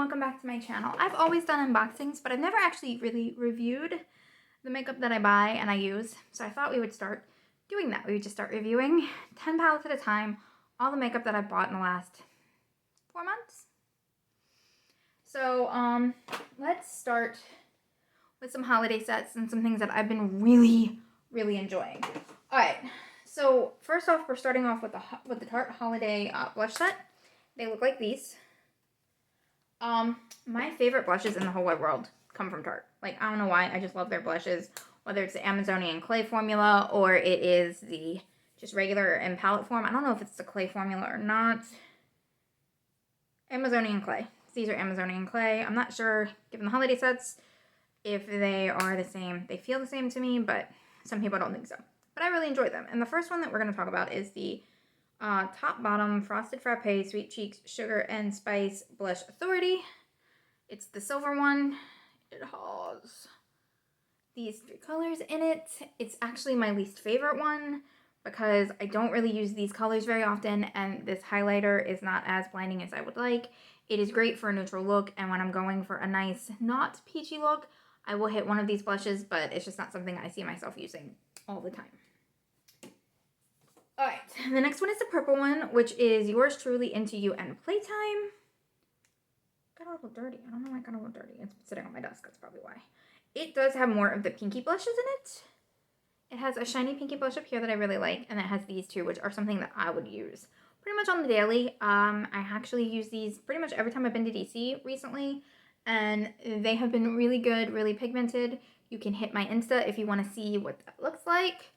welcome back to my channel. I've always done unboxings, but I've never actually really reviewed the makeup that I buy and I use. So I thought we would start doing that. We would just start reviewing 10 palettes at a time, all the makeup that I've bought in the last 4 months. So let's start with some holiday sets and some things that I've been really enjoying. All right, so first off, we're starting off with the Tarte holiday blush set. They look like these. My favorite blushes in the whole wide world come from Tarte. Like, I don't know why, I just love their blushes. Whether it's the Amazonian clay formula or it is the just regular in palette form. I don't know if it's the clay formula or not. Amazonian clay. These are Amazonian clay. I'm not sure, given the holiday sets, if they are the same. They feel the same to me, but some people don't think so. But I really enjoy them. And the first one that we're going to talk about is the Top Bottom Frosted Frappe Sweet Cheeks Sugar and Spice Blush Authority. It's the silver one. It has these 3 colors in it. It's actually my least favorite one because I don't really use these colors very often, and this highlighter is not as blinding as I would like. It is great for a neutral look, and when I'm going for a nice, not peachy look, I will hit one of these blushes, but it's just not something I see myself using all the time. Alright, the next one is the purple one, which is Yours Truly Into You and Playtime. Got a little dirty. I don't know why it got a little dirty. It's sitting on my desk. That's probably why. It does have more of the pinky blushes in it. It has a shiny pinky blush up here that I really like, and it has these two, which are something that I would use pretty much on the daily. I actually use these pretty much every time I've been to DC recently, and they have been really good, really pigmented. You can hit my Insta if you want to see what that looks like.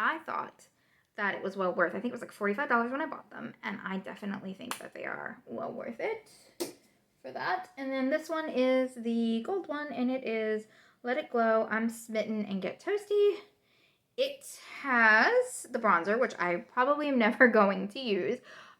I thought that it was well worth. I think it was like $45 when I bought them, and I definitely think that they are well worth it for that. And then this one is the gold one, and it is Let It Glow, I'm Smitten, and Get Toasty. It has the bronzer, which I probably am never going to use,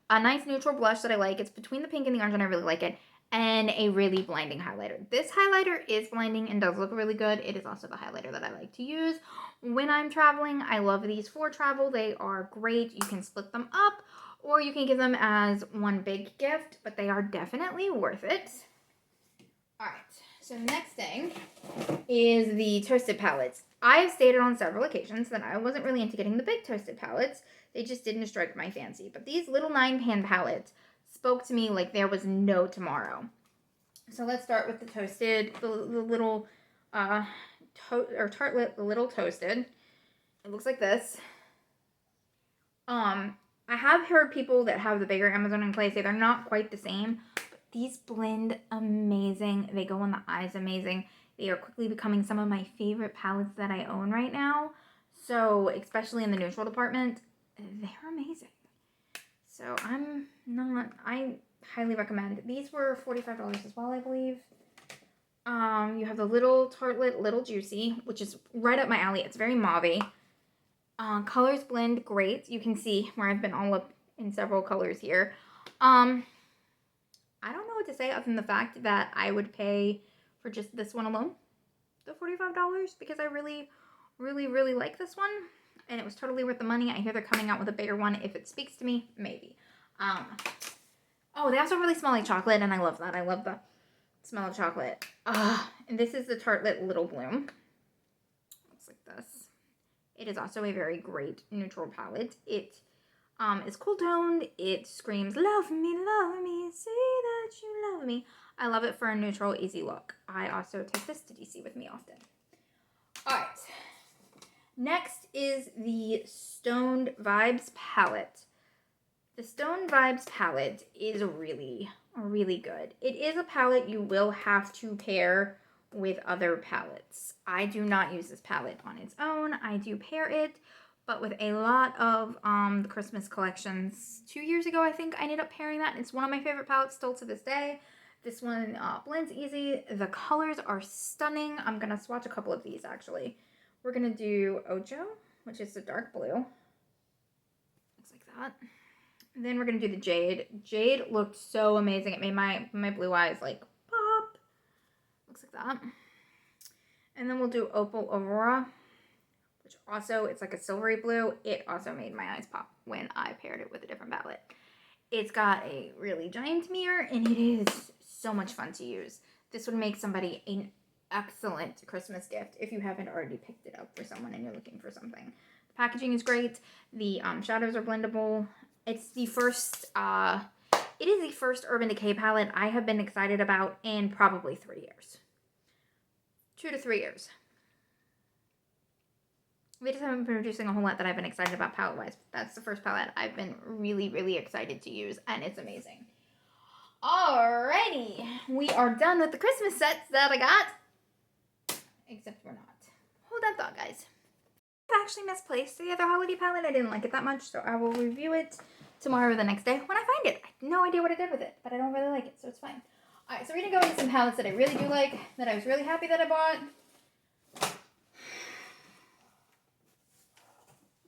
a nice neutral blush that I like. It's between the pink and the orange, and I really like it, and a really blinding highlighter. This highlighter is blinding and does look really good. It is also the highlighter that I like to use when I'm traveling. I love these for travel. They are great. You can split them up or you can give them as one big gift, but they are definitely worth it. All right, so the next thing is the toasted palettes. I have stated on several occasions that I wasn't really into getting the big toasted palettes. They just didn't strike my fancy, but these little 9-pan palettes spoke to me like there was no tomorrow. So let's start with the toasted, the little Tartlet, the little toasted. It looks like this. I have heard people that have the bigger Amazonian clay say they're not quite the same, but these blend amazing. They go on the eyes amazing. They are quickly becoming some of my favorite palettes that I own right now. So especially in the neutral department, they're amazing. So I highly recommend. These were $45 as well, I believe. You have the little Tartlet, Little Juicy, which is right up my alley. It's very mauve-y. Colors blend great. You can see where I've been all up in several colors here. I don't know what to say other than the fact that I would pay for just this one alone, the $45, because I really like this one. And it was totally worth the money. I hear they're coming out with a bigger one. If it speaks to me, maybe. Oh, they also really smell like chocolate, and I love that. I love the smell of chocolate. And this is the Tartlet Little Bloom. Looks like this. It is also a very great neutral palette. It is cool toned. It screams, love me, say that you love me. I love it for a neutral, easy look. I also take this to DC with me often. All right. Next is the Stoned Vibes palette. The Stoned Vibes palette is really good. It is a palette you will have to pair with other palettes. I do not use this palette on its own. I do pair it, but with a lot of the Christmas collections. 2 years ago, I think I ended up pairing that. It's one of my favorite palettes still to this day. This one blends easy. The colors are stunning. I'm going to swatch a couple of these, actually. We're going to do Ocho, which is the dark blue. Looks like that. And then we're going to do the Jade. Jade looked so amazing. It made my blue eyes like pop. Looks like that. And then we'll do Opal Aurora, which also, it's like a silvery blue. It also made my eyes pop when I paired it with a different palette. It's got a really giant mirror, and it is so much fun to use. This would make somebody an excellent Christmas gift if you haven't already picked it up for someone and you're looking for something. The packaging is great. The shadows are blendable. It's the first, it is the first Urban Decay palette I have been excited about in probably 3 years. 2 to 3 years. We just haven't been producing a whole lot that I've been excited about palette-wise. That's the first palette I've been really, really excited to use, and it's amazing. Alrighty, we are done with the Christmas sets that I got. Except we're not. Hold that thought, guys. I've actually misplaced the other holiday palette. I didn't like it that much, so I will review it tomorrow or the next day when I find it. I have no idea what I did with it, but I don't really like it, so it's fine. Alright, so we're going to go into some palettes that I really do like, that I was really happy that I bought.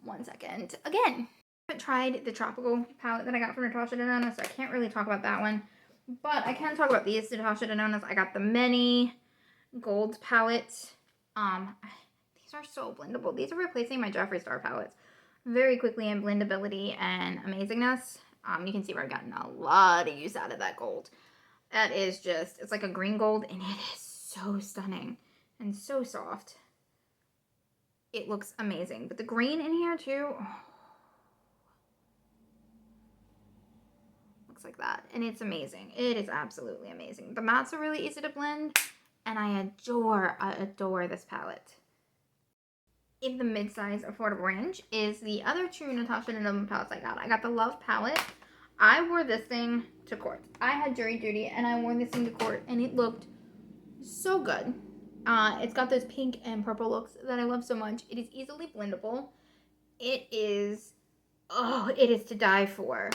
One second. Again, I haven't tried the tropical palette that I got from Natasha Denona, so I can't really talk about that one. But I can talk about these Natasha Denonas. I got the Many Gold palette. These are so blendable. These are replacing my Jeffree Star palettes very quickly in blendability and amazingness. You can see where I've gotten a lot of use out of that gold. That is just, it's like a green gold, and it is so stunning and so soft. It looks amazing. But the green in here too, oh, looks like that. And it's amazing. It is absolutely amazing. The mattes are really easy to blend, and I adore this palette. In the mid-size affordable range is the other two Natasha Denona palettes I got. I got the Love palette. I wore this thing to court. I had jury duty, and I wore this thing to court, and it looked so good. It's got those pink and purple looks that I love so much. It is easily blendable. It is to die for.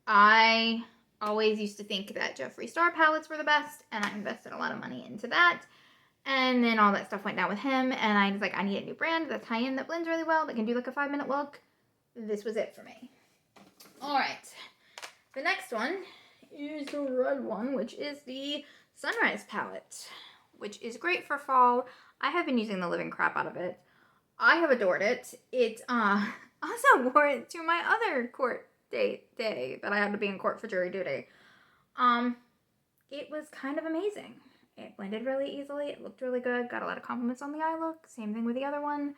I always used to think that Jeffree Star palettes were the best, and I invested a lot of money into that. And then all that stuff went down with him, and I was like, I need a new brand that's high-end, that blends really well, that can do like a 5-minute look. This was it for me. Alright. The next one is the red one, which is the Sunrise palette, which is great for fall. I have been using the living crap out of it. I have adored it. It also wore it to my other court day that I had to be in court for jury duty. It was kind of amazing. It blended really easily. It looked really good. Got a lot of compliments on the eye look. Same thing with the other one.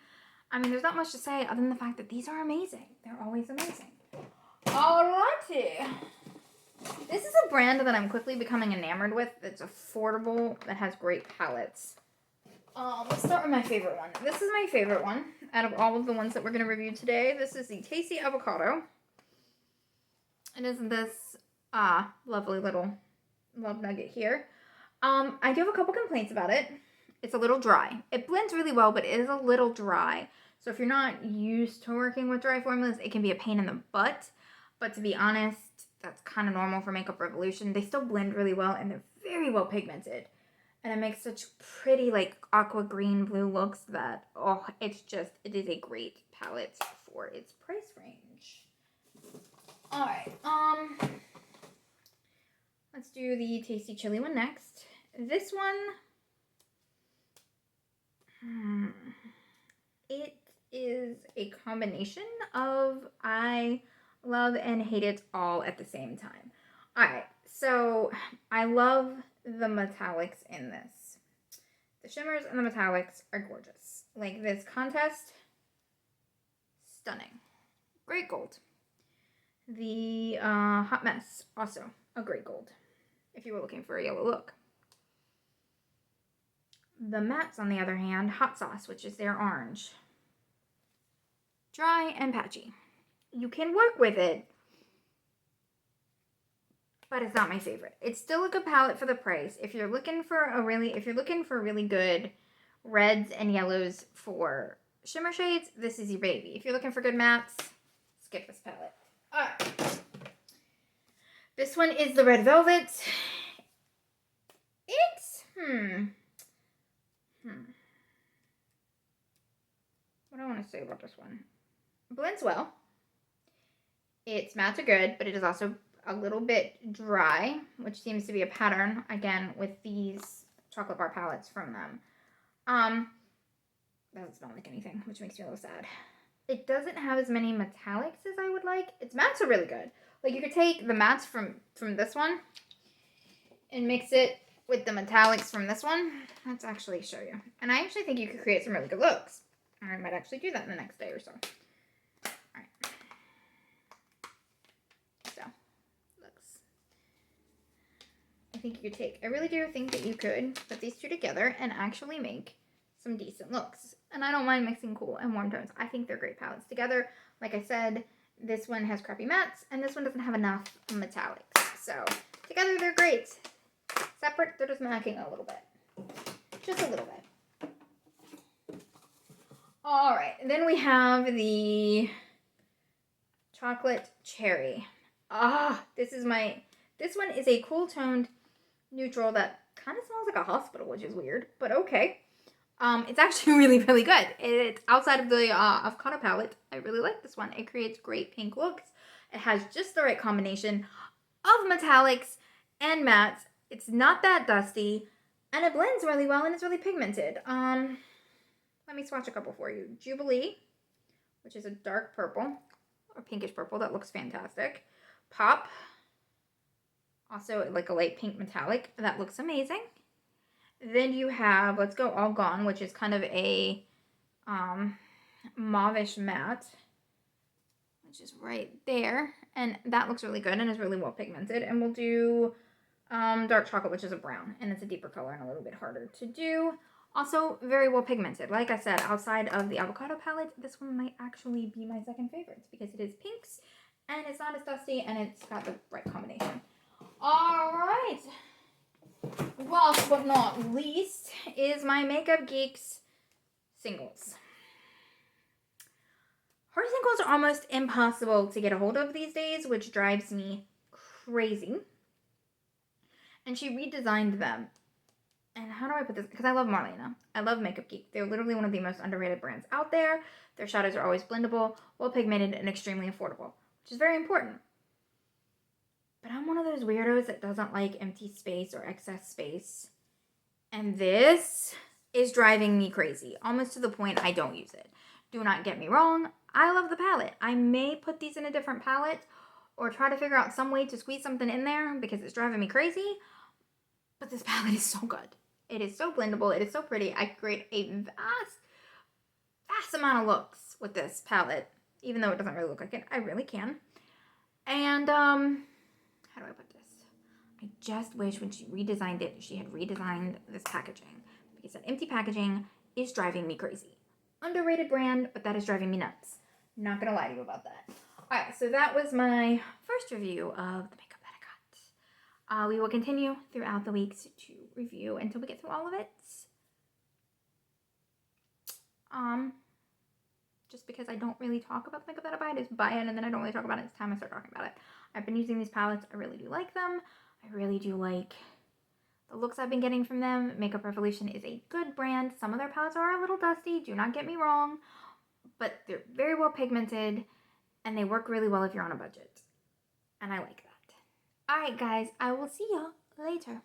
I mean, there's not much to say other than the fact that these are amazing. They're always amazing. Alrighty. This is a brand that I'm quickly becoming enamored with. That's affordable, that has great palettes. Let's start with my favorite one. This is my favorite one out of all of the ones that we're going to review today. This is the Tasty Avocado. It is this lovely little love nugget here. I do have a couple complaints about it. It's a little dry. It blends really well, but it is a little dry. So if you're not used to working with dry formulas, it can be a pain in the butt. But to be honest, that's kind of normal for Makeup Revolution. They still blend really well, and they're very well pigmented. And it makes such pretty, like, aqua green blue looks that, oh, it is a great palette for its price range. Alright, let's do the Tasty Chili one next. This one, it is a combination of I love and hate it all at the same time. Alright, so I love the metallics in this. The shimmers and the metallics are gorgeous. Like this Contest, stunning. Great gold. The Hot Mess, also a great gold, if you were looking for a yellow look. The mattes, on the other hand, Hot Sauce, which is their orange. Dry and patchy. You can work with it, but it's not my favorite. It's still a good palette for the price. If you're looking for really good reds and yellows for shimmer shades, this is your baby. If you're looking for good mattes, skip this palette. Alright. This one is the Red Velvet. It's, what do I want to say about this one? It blends well. Its mattes are good, but it is also a little bit dry, which seems to be a pattern, again, with these chocolate bar palettes from them. Doesn't smell like anything, which makes me a little sad. It doesn't have as many metallics as I would like. Its mattes are really good, Like, you could take the mattes from this one and mix it with the metallics from this one. Let's actually show you. And I actually think you could create some really good looks. I might actually do that in the next day or so. Alright. So, looks. I think you could take, I really do think that you could put these two together and actually make some decent looks. And I don't mind mixing cool and warm tones. I think they're great palettes together. Like I said, this one has crappy mattes, and this one doesn't have enough metallics. So, together they're great. Separate, they're just macking a little bit. Just a little bit. Alright, then we have the chocolate cherry. This one is a cool toned neutral that kind of smells like a hospital, which is weird, but okay. It's actually really, really good. It's outside of the avocado palette. I really like this one. It creates great pink looks. It has just the right combination of metallics and mattes. It's not that dusty, and it blends really well, and it's really pigmented. Let me swatch a couple for you. Jubilee, which is a dark purple, or pinkish purple. That looks fantastic. Pop, also like a light pink metallic. That looks amazing. Then you have Let's Go All Gone, which is kind of a mauvish matte, which is right there. And that looks really good and is really well pigmented. And we'll do dark chocolate, which is a brown, and it's a deeper color and a little bit harder to do. Also, very well pigmented. Like I said, outside of the avocado palette, this one might actually be my second favorite because it is pinks, and it's not as dusty, and it's got the right combination. All right. Last but not least is my Makeup Geeks singles. Her singles are almost impossible to get a hold of these days, which drives me crazy. And she redesigned them. And how do I put this? Because I love Marlena. I love Makeup Geek. They're literally one of the most underrated brands out there. Their shadows are always blendable, well pigmented, and extremely affordable, which is very important. But I'm one of those weirdos that doesn't like empty space or excess space. And this is driving me crazy, almost to the point I don't use it. Do not get me wrong. I love the palette. I may put these in a different palette or try to figure out some way to squeeze something in there because it's driving me crazy. But this palette is so good. It is so blendable. It is so pretty. I create a vast amount of looks with this palette, even though it doesn't really look like it. I really can. And, how do I put this? I just wish when she redesigned it, she had redesigned this packaging. Because that empty packaging is driving me crazy. Underrated brand, but that is driving me nuts. Not gonna lie to you about that. Alright, so that was my first review of the makeup that I got. We will continue throughout the weeks to review until we get through all of it. Just because I don't really talk about the makeup that I buy, I just buy it and then I don't really talk about it. It's time I start talking about it. I've been using these palettes. I really do like them. I really do like the looks I've been getting from them. Makeup Revolution is a good brand. Some of their palettes are a little dusty, do not get me wrong, but they're very well pigmented and they work really well if you're on a budget. And I like that. Alright guys, I will see y'all later.